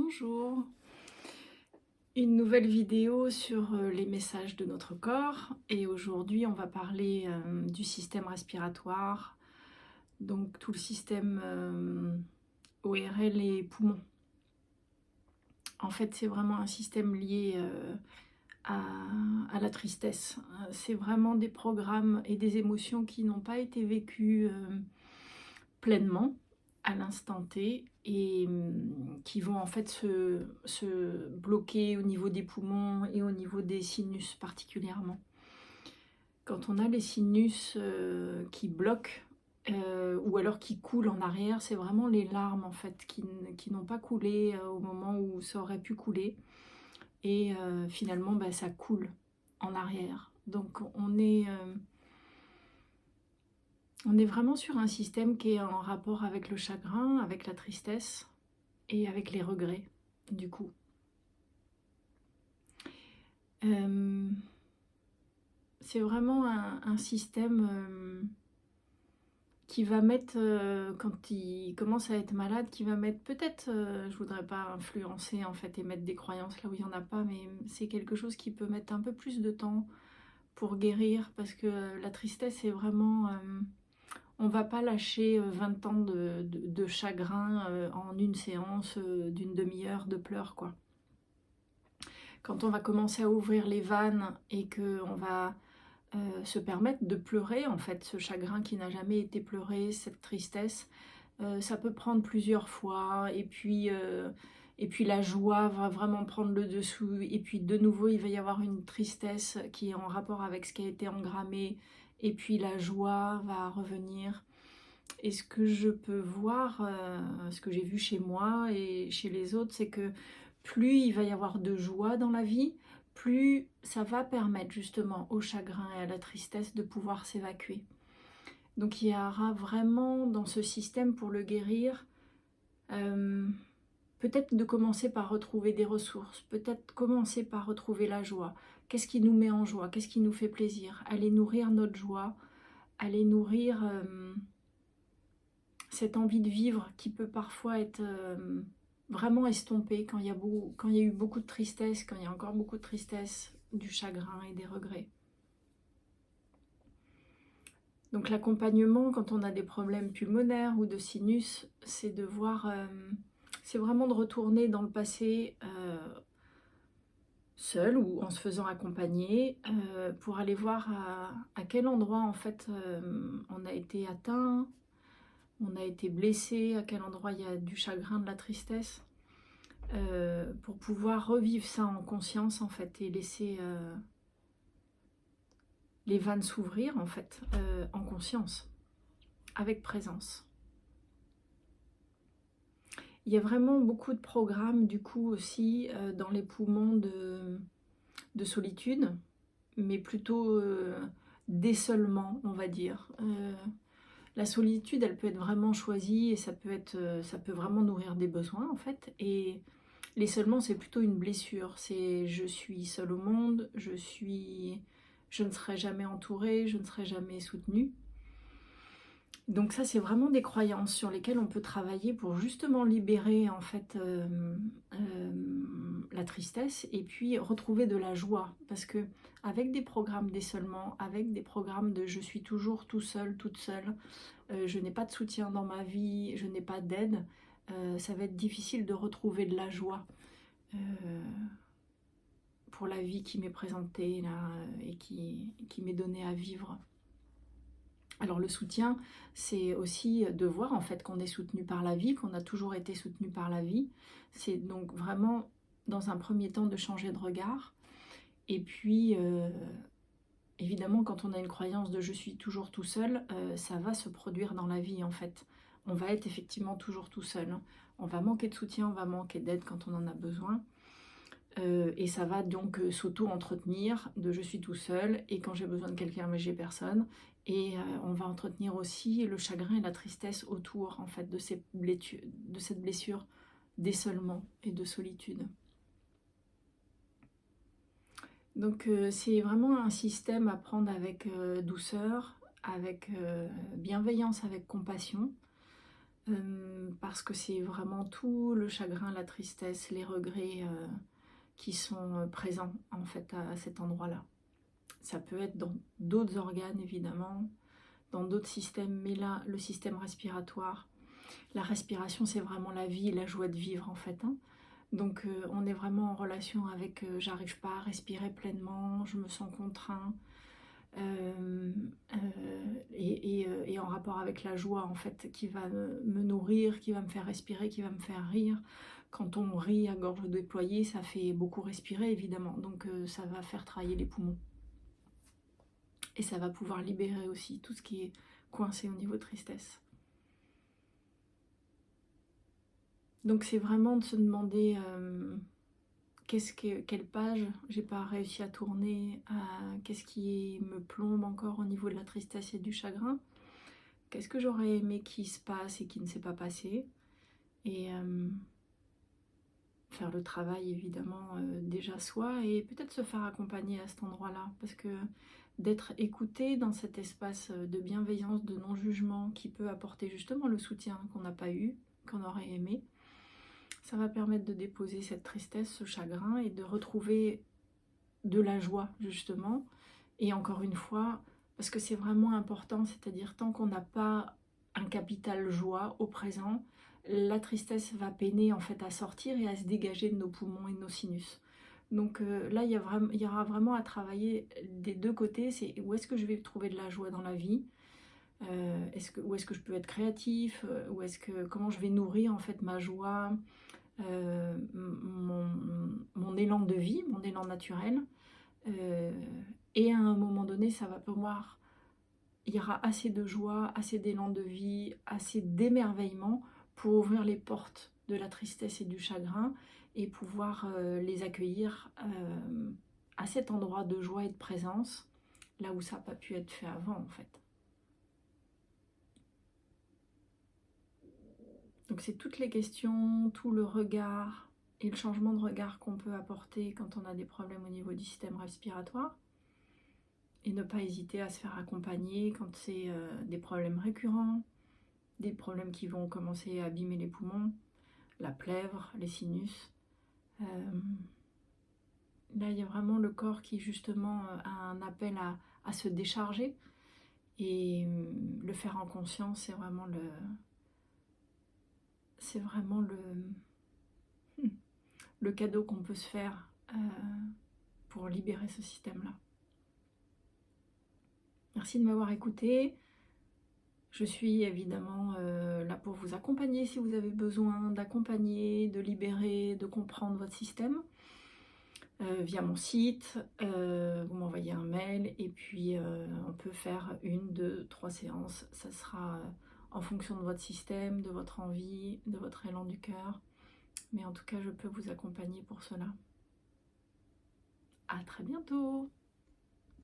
Bonjour, une nouvelle vidéo sur les messages de notre corps et aujourd'hui on va parler du système respiratoire, donc tout le système ORL et poumons. En fait c'est vraiment un système lié à, à la tristesse. C'est vraiment des programmes et des émotions qui n'ont pas été vécues pleinement à l'instant T et qui vont en fait se bloquer au niveau des poumons et au niveau des sinus particulièrement. Quand on a les sinus qui bloquent ou alors qui coulent en arrière, c'est vraiment les larmes en fait qui n'ont pas coulé au moment où ça aurait pu couler et finalement ça coule en arrière. Donc on est vraiment sur un système qui est en rapport avec le chagrin, avec la tristesse et avec les regrets, du coup. C'est vraiment un système qui va mettre, quand il commence à être malade, qui va mettre peut-être, je voudrais pas influencer en fait et mettre des croyances là où il n'y en a pas, mais c'est quelque chose qui peut mettre un peu plus de temps pour guérir, parce que la tristesse est vraiment... on va pas lâcher 20 ans de chagrin en une séance d'une demi-heure de pleurs, quoi. Quand on va commencer à ouvrir les vannes et qu'on va se permettre de pleurer, en fait, ce chagrin qui n'a jamais été pleuré, cette tristesse, ça peut prendre plusieurs fois, et puis la joie va vraiment prendre le dessous, et puis de nouveau il va y avoir une tristesse qui est en rapport avec ce qui a été engrammé, et puis la joie va revenir. Et ce que je peux voir, ce que j'ai vu chez moi et chez les autres, c'est que plus il va y avoir de joie dans la vie, plus ça va permettre justement au chagrin et à la tristesse de pouvoir s'évacuer. Donc il y aura vraiment dans ce système, pour le guérir, peut-être de commencer par retrouver des ressources, peut-être commencer par retrouver la joie. Qu'est-ce qui nous met en joie? Qu'est-ce qui nous fait plaisir? Aller nourrir notre joie, aller nourrir cette envie de vivre qui peut parfois être vraiment estompée quand il y a eu beaucoup de tristesse, quand il y a encore beaucoup de tristesse, du chagrin et des regrets. Donc l'accompagnement, quand on a des problèmes pulmonaires ou de sinus, c'est de voir, c'est vraiment de retourner dans le passé seul ou en se faisant accompagner pour aller voir à quel endroit en fait on a été atteint, on a été blessé, à quel endroit il y a du chagrin, de la tristesse, pour pouvoir revivre ça en conscience en fait et laisser les vannes s'ouvrir en fait en conscience, avec présence. Il y a vraiment beaucoup de programmes du coup aussi dans les poumons de solitude, mais plutôt d'isolement on va dire. La solitude, elle peut être vraiment choisie et ça peut vraiment nourrir des besoins en fait. Et l'isolement, c'est plutôt une blessure. C'est je suis seule au monde, je ne serai jamais entourée, je ne serai jamais soutenue. Donc ça, c'est vraiment des croyances sur lesquelles on peut travailler pour justement libérer en fait la tristesse et puis retrouver de la joie. Parce que avec des programmes d'isolement, avec des programmes de je suis toujours tout seul, toute seule, je n'ai pas de soutien dans ma vie, je n'ai pas d'aide, ça va être difficile de retrouver de la joie pour la vie qui m'est présentée là et qui m'est donnée à vivre. Alors le soutien, c'est aussi de voir en fait qu'on est soutenu par la vie, qu'on a toujours été soutenu par la vie. C'est donc vraiment dans un premier temps de changer de regard. Et puis évidemment quand on a une croyance de je suis toujours tout seul, ça va se produire dans la vie en fait. On va être effectivement toujours tout seul. On va manquer de soutien, on va manquer d'aide quand on en a besoin. Et ça va donc s'auto-entretenir de je suis tout seul et quand j'ai besoin de quelqu'un, mais j'ai personne. Et on va entretenir aussi le chagrin et la tristesse autour en fait de cette blessure d'isolement et de solitude. Donc c'est vraiment un système à prendre avec douceur, avec bienveillance, avec compassion. parce que c'est vraiment tout le chagrin, la tristesse, les regrets qui sont présents en fait à cet endroit-là. Ça peut être dans d'autres organes évidemment, dans d'autres systèmes, mais là, le système respiratoire, la respiration, c'est vraiment la vie, la joie de vivre en fait, hein. Donc on est vraiment en relation avec j'arrive pas à respirer pleinement, je me sens contraint, euh, et en rapport avec la joie en fait qui va me nourrir, qui va me faire respirer, qui va me faire rire. Quand on rit à gorge déployée, ça fait beaucoup respirer évidemment, donc ça va faire travailler les poumons. Et ça va pouvoir libérer aussi tout ce qui est coincé au niveau tristesse. Donc c'est vraiment de se demander quelle page j'ai pas réussi à tourner, qu'est-ce qui me plombe encore au niveau de la tristesse et du chagrin, qu'est-ce que j'aurais aimé qu'il se passe et qui ne s'est pas passé, et faire le travail évidemment déjà soi, et peut-être se faire accompagner à cet endroit-là, parce que d'être écouté dans cet espace de bienveillance, de non-jugement qui peut apporter justement le soutien qu'on n'a pas eu, qu'on aurait aimé, ça va permettre de déposer cette tristesse, ce chagrin, et de retrouver de la joie justement. Et encore une fois, parce que c'est vraiment important, c'est-à-dire tant qu'on n'a pas un capital joie au présent, la tristesse va peiner en fait à sortir et à se dégager de nos poumons et de nos sinus. Donc là, il y aura vraiment à travailler des deux côtés. C'est où est-ce que je vais trouver de la joie dans la vie, où est-ce que je peux être créatif, comment je vais nourrir en fait ma joie, mon élan de vie, mon élan naturel. Et à un moment donné, ça va pouvoir, il y aura assez de joie, assez d'élan de vie, assez d'émerveillement pour ouvrir les portes de la tristesse et du chagrin et pouvoir les accueillir à cet endroit de joie et de présence, là où ça n'a pas pu être fait avant en fait. Donc c'est toutes les questions, tout le regard et le changement de regard qu'on peut apporter quand on a des problèmes au niveau du système respiratoire. Et ne pas hésiter à se faire accompagner quand c'est des problèmes récurrents, des problèmes qui vont commencer à abîmer les poumons, la plèvre, les sinus. Là, il y a vraiment le corps qui justement a un appel à se décharger. Et le faire en conscience, c'est vraiment le cadeau qu'on peut se faire pour libérer ce système-là. Merci de m'avoir écouté. Je suis évidemment là pour vous accompagner si vous avez besoin d'accompagner, de libérer, de comprendre votre système. Via mon site, vous m'envoyez un mail et puis on peut faire 1, 2, 3 séances. Ça sera en fonction de votre système, de votre envie, de votre élan du cœur. Mais en tout cas, je peux vous accompagner pour cela. À très bientôt!